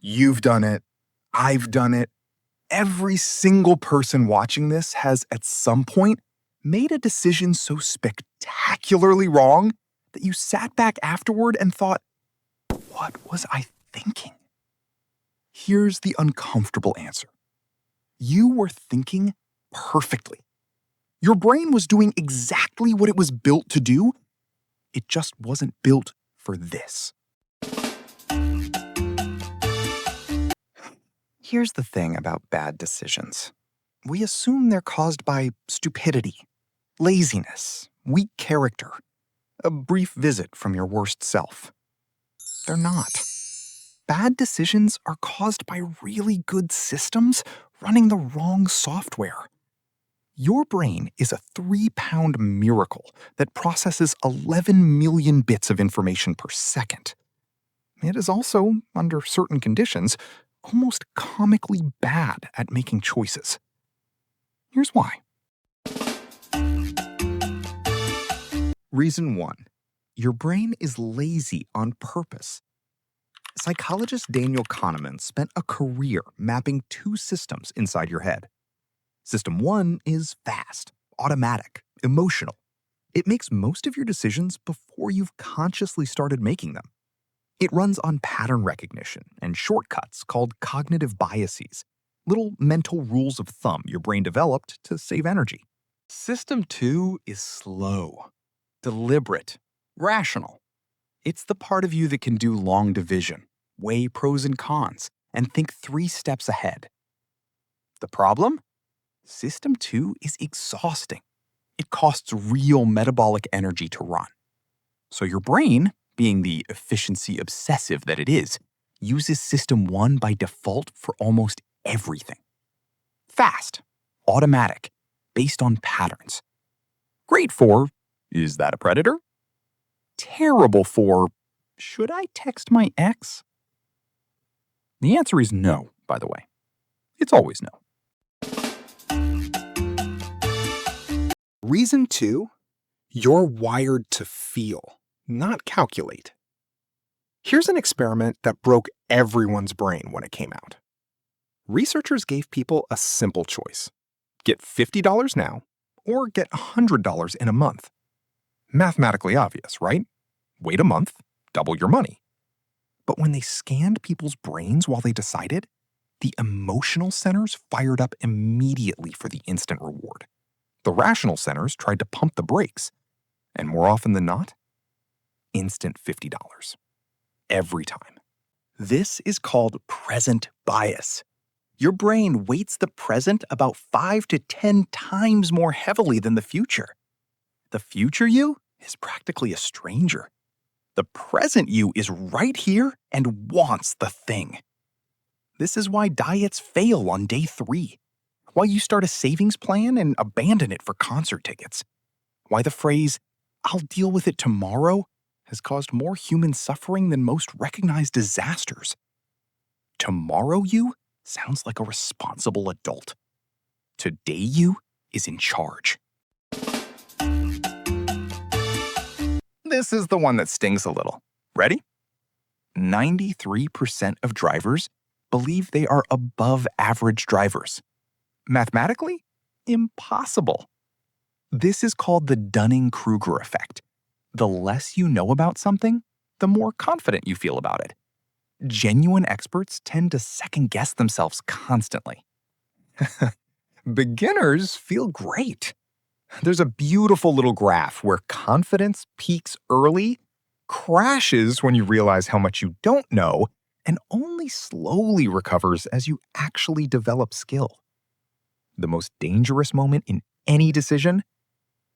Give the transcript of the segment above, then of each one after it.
You've done it. I've done it. Every single person watching this has, at some point, made a decision so spectacularly wrong that you sat back afterward and thought, what was I thinking? Here's the uncomfortable answer. You were thinking perfectly. Your brain was doing exactly what it was built to do. It just wasn't built for this. Here's the thing about bad decisions. We assume they're caused by stupidity, laziness, weak character, a brief visit from your worst self. They're not. Bad decisions are caused by really good systems running the wrong software. Your brain is a 3-pound miracle that processes 11 million bits of information per second. It is also, under certain conditions, almost comically bad at making choices. Here's why. Reason 1. Your brain is lazy on purpose. Psychologist Daniel Kahneman spent a career mapping 2 systems inside your head. System 1 is fast, automatic, emotional. It makes most of your decisions before you've consciously started making them. It runs on pattern recognition and shortcuts called cognitive biases, little mental rules of thumb your brain developed to save energy. System 2 is slow, deliberate, rational. It's the part of you that can do long division, weigh pros and cons, and think 3 steps ahead. The problem? System 2 is exhausting. It costs real metabolic energy to run. So your brain, being the efficiency obsessive that it is, uses System 1 by default for almost everything. Fast, automatic, based on patterns. Great for, is that a predator? Terrible for, should I text my ex? The answer is no, by the way. It's always no. Reason 2, you're wired to feel, not calculate. Here's an experiment that broke everyone's brain when it came out. Researchers gave people a simple choice. Get $50 now, or get $100 in a month. Mathematically obvious, right? Wait a month, double your money. But when they scanned people's brains while they decided, the emotional centers fired up immediately for the instant reward. The rational centers tried to pump the brakes. And more often than not, instant $50. Every time. This is called present bias. Your brain weights the present about 5 to 10 times more heavily than the future. The future you is practically a stranger. The present you is right here and wants the thing. This is why diets fail on day 3. Why you start a savings plan and abandon it for concert tickets. Why the phrase, "I'll deal with it tomorrow," has caused more human suffering than most recognized disasters. Tomorrow you sounds like a responsible adult. Today you is in charge. This is the one that stings a little. Ready? 93% of drivers believe they are above average drivers. Mathematically, impossible. This is called the Dunning-Kruger effect. The less you know about something, the more confident you feel about it. Genuine experts tend to second-guess themselves constantly. Beginners feel great. There's a beautiful little graph where confidence peaks early, crashes when you realize how much you don't know, and only slowly recovers as you actually develop skill. The most dangerous moment in any decision?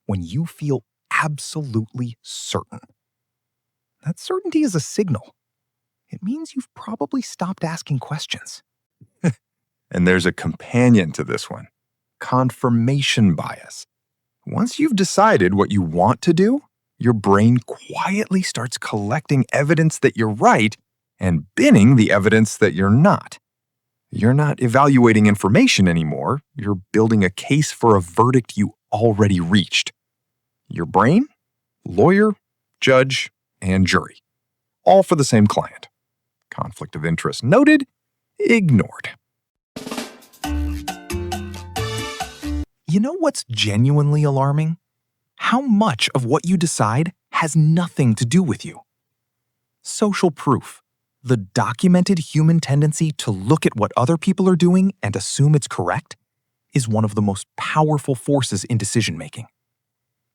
When you feel absolutely certain. That certainty is a signal. It means you've probably stopped asking questions. And there's a companion to this one. Confirmation bias. Once you've decided what you want to do, your brain quietly starts collecting evidence that you're right and binning the evidence that you're not. You're not evaluating information anymore. You're building a case for a verdict you already reached. Your brain, lawyer, judge, and jury. All for the same client. Conflict of interest noted, ignored. You know what's genuinely alarming? How much of what you decide has nothing to do with you. Social proof, the documented human tendency to look at what other people are doing and assume it's correct, is one of the most powerful forces in decision-making.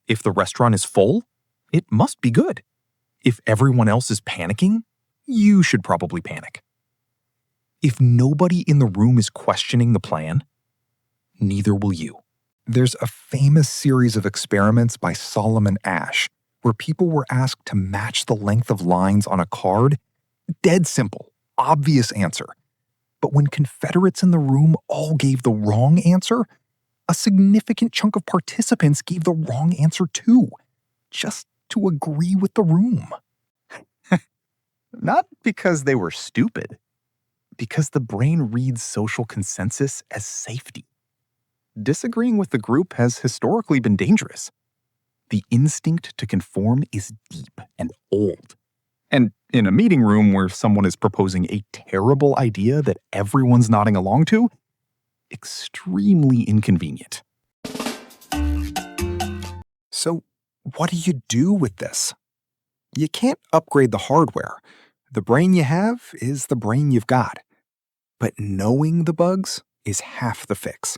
If the restaurant is full, it must be good. If everyone else is panicking, you should probably panic. If nobody in the room is questioning the plan, neither will you. There's a famous series of experiments by Solomon Asch where people were asked to match the length of lines on a card. Dead simple, obvious answer. But when Confederates in the room all gave the wrong answer, a significant chunk of participants gave the wrong answer too, just to agree with the room. Not because they were stupid, because the brain reads social consensus as safety. Disagreeing with the group has historically been dangerous. The instinct to conform is deep and old. And in a meeting room where someone is proposing a terrible idea that everyone's nodding along to, extremely inconvenient. So, what do you do with this? You can't upgrade the hardware. The brain you have is the brain you've got. But knowing the bugs is half the fix.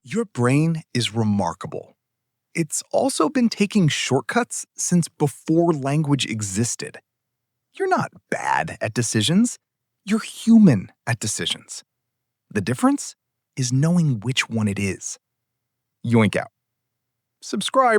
Your brain is remarkable. It's also been taking shortcuts since before language existed. You're not bad at decisions. You're human at decisions. The difference is knowing which one it is. Yoink out. Subscribe.